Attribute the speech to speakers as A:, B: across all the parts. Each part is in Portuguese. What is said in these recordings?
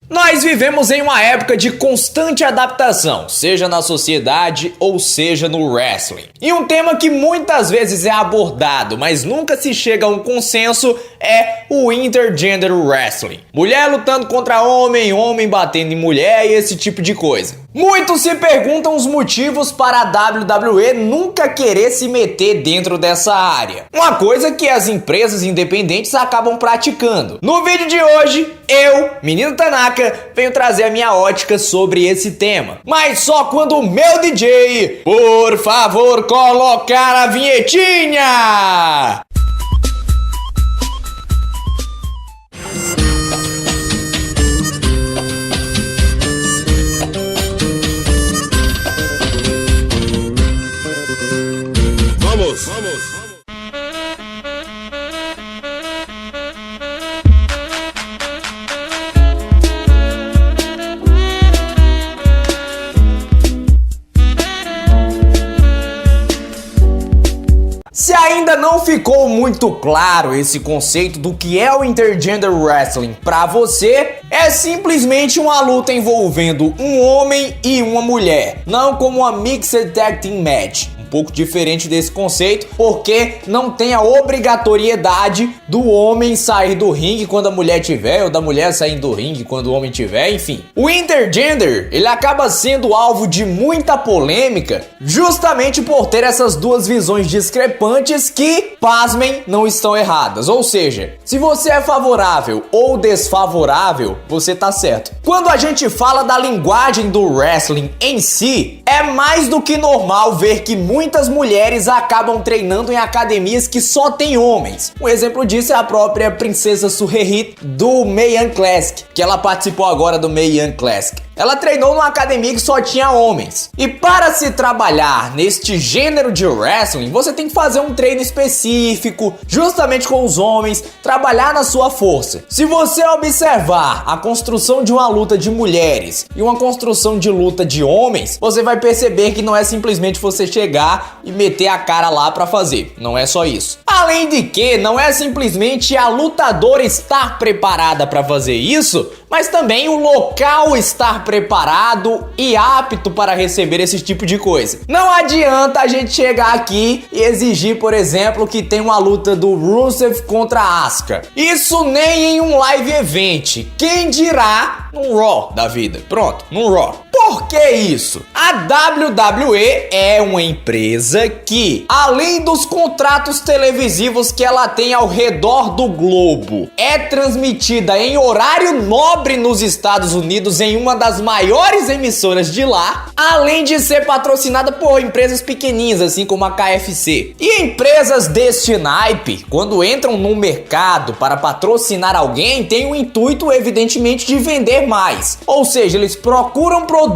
A: Nós vivemos em uma época de constante adaptação, seja na sociedade ou seja no wrestling. E um tema que muitas vezes é abordado, mas nunca se chega a um consenso, é o intergender wrestling. Mulher lutando contra homem, homem batendo em mulher e esse tipo de coisa. Muitos se perguntam os motivos para a WWE nunca querer se meter dentro dessa área. Uma coisa que as empresas independentes acabam praticando. No vídeo de hoje, eu, Menino Tanaka, venho trazer a minha ótica sobre esse tema. Mas só quando o meu DJ, por favor, colocar a vinhetinha!
B: Vamos!
A: Se ainda não ficou muito claro esse conceito do que é o intergender wrestling pra você, é simplesmente uma luta envolvendo um homem e uma mulher, não como uma Mixed Tag Team Match. Um pouco diferente desse conceito, porque não tem a obrigatoriedade do homem sair do ringue quando a mulher tiver, ou da mulher sair do ringue quando o homem tiver, enfim. O intergender, ele acaba sendo alvo de muita polêmica, justamente por ter essas duas visões discrepantes que, pasmem, não estão erradas. Ou seja, se você é favorável ou desfavorável, você tá certo. Quando a gente fala da linguagem do wrestling em si, é mais do que normal ver que muitas mulheres acabam treinando em academias que só tem homens. Um exemplo disso é a própria Princesa Suhehit do Mae Young Classic, que ela participou agora do Mae Young Classic. Ela treinou numa academia que só tinha homens. E para se trabalhar neste gênero de wrestling, você tem que fazer um treino específico, justamente com os homens, trabalhar na sua força. Se você observar a construção de uma luta de mulheres e uma construção de luta de homens, você vai perceber que não é simplesmente você chegar e meter a cara lá para fazer. Não é só isso. Além de que, não é simplesmente a lutadora estar preparada para fazer isso, mas também o local estar preparado e apto para receber esse tipo de coisa. Não adianta a gente chegar aqui e exigir, por exemplo, que tem uma luta do Rusev contra a Asuka. Isso nem em um live event. Quem dirá num Raw da vida? Pronto, num Raw. Por que isso? A WWE é uma empresa que, além dos contratos televisivos que ela tem ao redor do globo, é transmitida em horário nobre nos Estados Unidos em uma das maiores emissoras de lá, além de ser patrocinada por empresas pequenininhas, assim como a KFC. E empresas deste naipe, quando entram no mercado para patrocinar alguém, tem o intuito, evidentemente, de vender mais. Ou seja, eles procuram produtos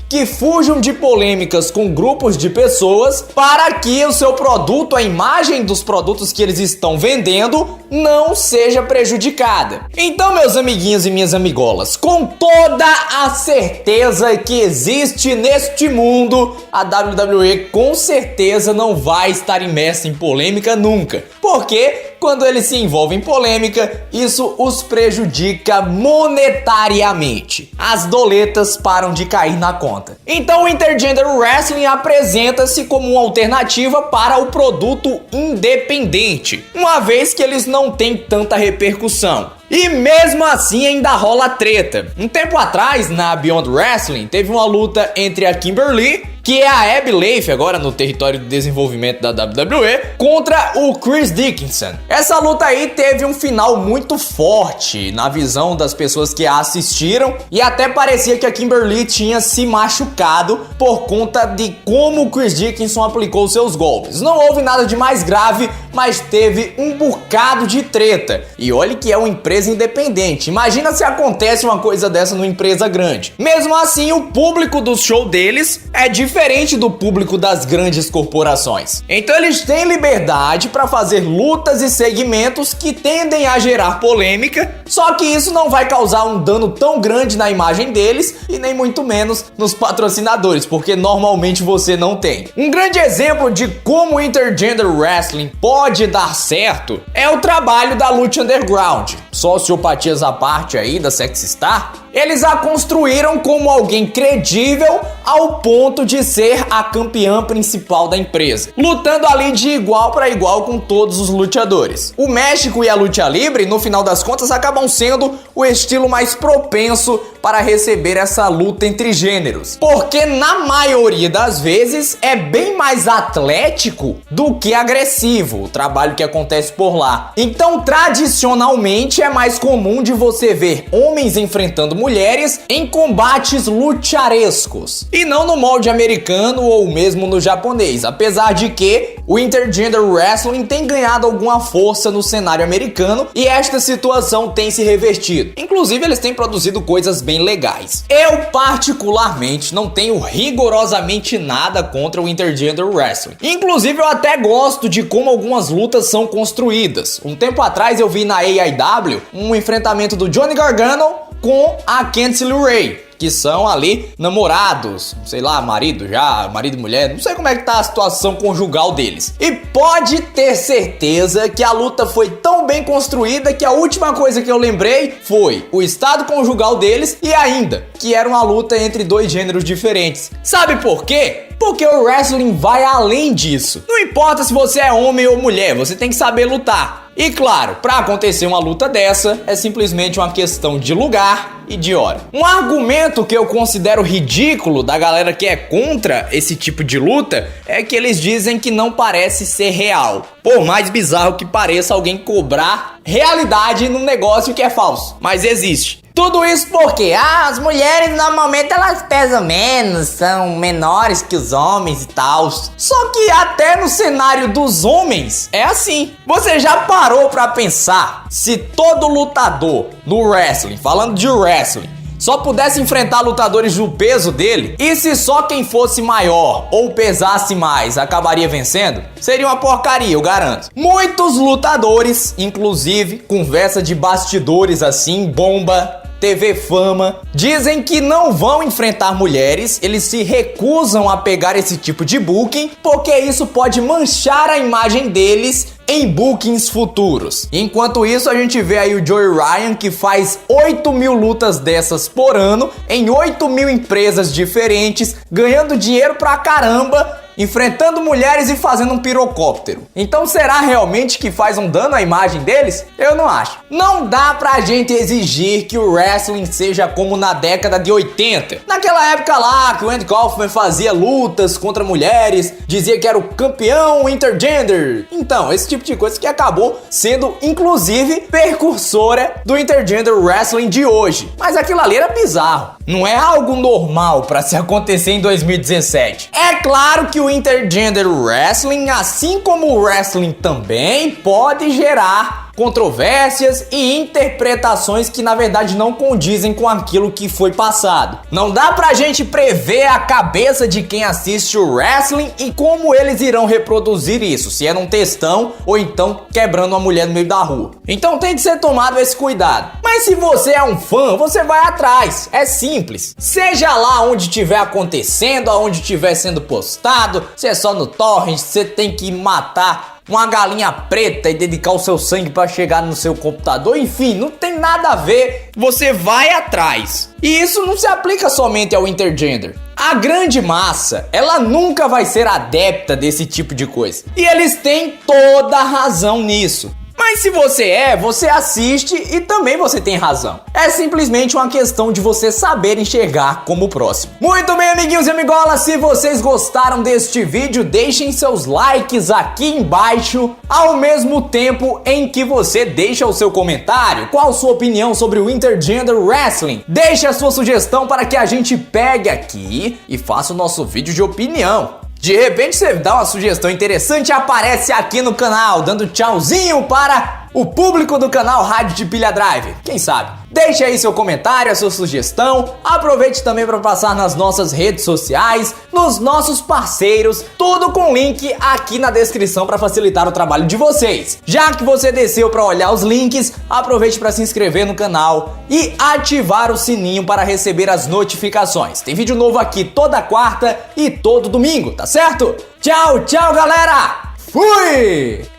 A: que fujam de polêmicas com grupos de pessoas para que o seu produto, a imagem dos produtos que eles estão vendendo, não seja prejudicada. Então, meus amiguinhos e minhas amigolas, com toda a certeza que existe neste mundo, a WWE com certeza não vai estar imersa em polêmica nunca. Porque quando eles se envolvem em polêmica, isso os prejudica monetariamente. As doletas param de cair na conta. Então o Intergender Wrestling apresenta-se como uma alternativa para o produto independente, uma vez que eles não têm tanta repercussão. E mesmo assim ainda rola treta. Um tempo atrás, na Beyond Wrestling, teve uma luta entre a Kimberly, que é a Abby Leif, agora no território de desenvolvimento da WWE, contra o Chris Dickinson. Essa luta aí teve um final muito forte na visão das pessoas que a assistiram, e até parecia que a Kimberly tinha se machucado por conta de como o Chris Dickinson aplicou seus golpes. Não houve nada de mais grave, mas teve um bocado de treta. E olhe que é uma empresa independente. Imagina se acontece uma coisa dessa numa empresa grande. Mesmo assim, o público do show deles é diferente do público das grandes corporações. Então eles têm liberdade para fazer lutas e segmentos que tendem a gerar polêmica, só que isso não vai causar um dano tão grande na imagem deles e nem muito menos nos patrocinadores, porque normalmente você não tem. Um grande exemplo de como o Intergender Wrestling pode dar certo é o trabalho da Lucha Underground. sociopatias à parte aí da Sexy Star, eles a construíram como alguém credível ao ponto de ser a campeã principal da empresa, lutando ali de igual para igual com todos os lutadores. O México e a luta livre, no final das contas, acabam sendo o estilo mais propenso para receber essa luta entre gêneros, porque na maioria das vezes é bem mais atlético do que agressivo o trabalho que acontece por lá. Então, tradicionalmente, é mais comum de você ver homens enfrentando mulheres em combates lucharescos, e não no molde americano ou mesmo no japonês, apesar de que o Intergender Wrestling tem ganhado alguma força no cenário americano e esta situação tem se revertido. Inclusive, eles têm produzido coisas bem legais. Eu, particularmente, não tenho rigorosamente nada contra o Intergender Wrestling. Inclusive, eu até gosto de como algumas lutas são construídas. Um tempo atrás, eu vi na AIW um enfrentamento do Johnny Gargano com a Candice LeRae, que são ali namorados, sei lá, marido e mulher, não sei como é que tá a situação conjugal deles. E pode ter certeza que a luta foi tão bem construída que a última coisa que eu lembrei foi o estado conjugal deles e ainda que era uma luta entre dois gêneros diferentes. Sabe por quê? Porque o wrestling vai além disso. Não importa se você é homem ou mulher, você tem que saber lutar. E claro, para acontecer uma luta dessa, é simplesmente uma questão de lugar e de hora. Um argumento que eu considero ridículo da galera que é contra esse tipo de luta é que eles dizem que não parece ser real. Por mais bizarro que pareça alguém cobrar realidade num negócio que é falso, mas existe. Tudo isso porque as mulheres normalmente elas pesam menos, são menores que os homens e tal. Só que até no cenário dos homens é assim. Você já parou pra pensar se todo lutador no wrestling, falando de wrestling, só pudesse enfrentar lutadores do peso dele? E se só quem fosse maior ou pesasse mais acabaria vencendo? Seria uma porcaria, eu garanto. Muitos lutadores, inclusive, conversa de bastidores assim, bomba, TV Fama, dizem que não vão enfrentar mulheres, eles se recusam a pegar esse tipo de booking, porque isso pode manchar a imagem deles em bookings futuros. Enquanto isso, a gente vê aí o Joey Ryan, que faz 8.000 lutas dessas por ano, em 8.000 empresas diferentes, ganhando dinheiro pra caramba, enfrentando mulheres e fazendo um pirocóptero. Então será realmente que faz um dano à imagem deles? Eu não acho. Não dá pra gente exigir que o wrestling seja como na década de 80. Naquela época lá que o Andy Kaufman fazia lutas contra mulheres, dizia que era o campeão intergender. Então, esse tipo de coisa que acabou sendo, inclusive, precursora do Intergender Wrestling de hoje. Mas aquilo ali era bizarro. Não é algo normal pra se acontecer em 2017. É claro que o Intergender Wrestling, assim como o wrestling também, pode gerar controvérsias e interpretações que na verdade não condizem com aquilo que foi passado. Não dá pra gente prever a cabeça de quem assiste o wrestling e como eles irão reproduzir isso, se é num textão ou então quebrando uma mulher no meio da rua. Então tem que ser tomado esse cuidado. Mas se você é um fã, você vai atrás. É simples. Seja lá onde estiver acontecendo, aonde estiver sendo postado, se é só no torrent, você tem que matar uma galinha preta e dedicar o seu sangue para chegar no seu computador, enfim, não tem nada a ver, você vai atrás. E isso não se aplica somente ao intergender. A grande massa, ela nunca vai ser adepta desse tipo de coisa. E eles têm toda a razão nisso. Mas se você assiste e também você tem razão. É simplesmente uma questão de você saber enxergar como o próximo. Muito bem, amiguinhos e amigolas, se vocês gostaram deste vídeo, deixem seus likes aqui embaixo, ao mesmo tempo em que você deixa o seu comentário. Qual a sua opinião sobre o Intergender Wrestling? Deixe a sua sugestão para que a gente pegue aqui e faça o nosso vídeo de opinião. De repente você dá uma sugestão interessante e aparece aqui no canal, dando tchauzinho para o público do canal Rádio de Pilha Drive. Quem sabe? Deixe aí seu comentário, a sua sugestão. Aproveite também para passar nas nossas redes sociais, nos nossos parceiros, tudo com link aqui na descrição para facilitar o trabalho de vocês. Já que você desceu para olhar os links, aproveite para se inscrever no canal e ativar o sininho para receber as notificações. Tem vídeo novo aqui toda quarta e todo domingo, tá certo? Tchau, tchau, galera! Fui!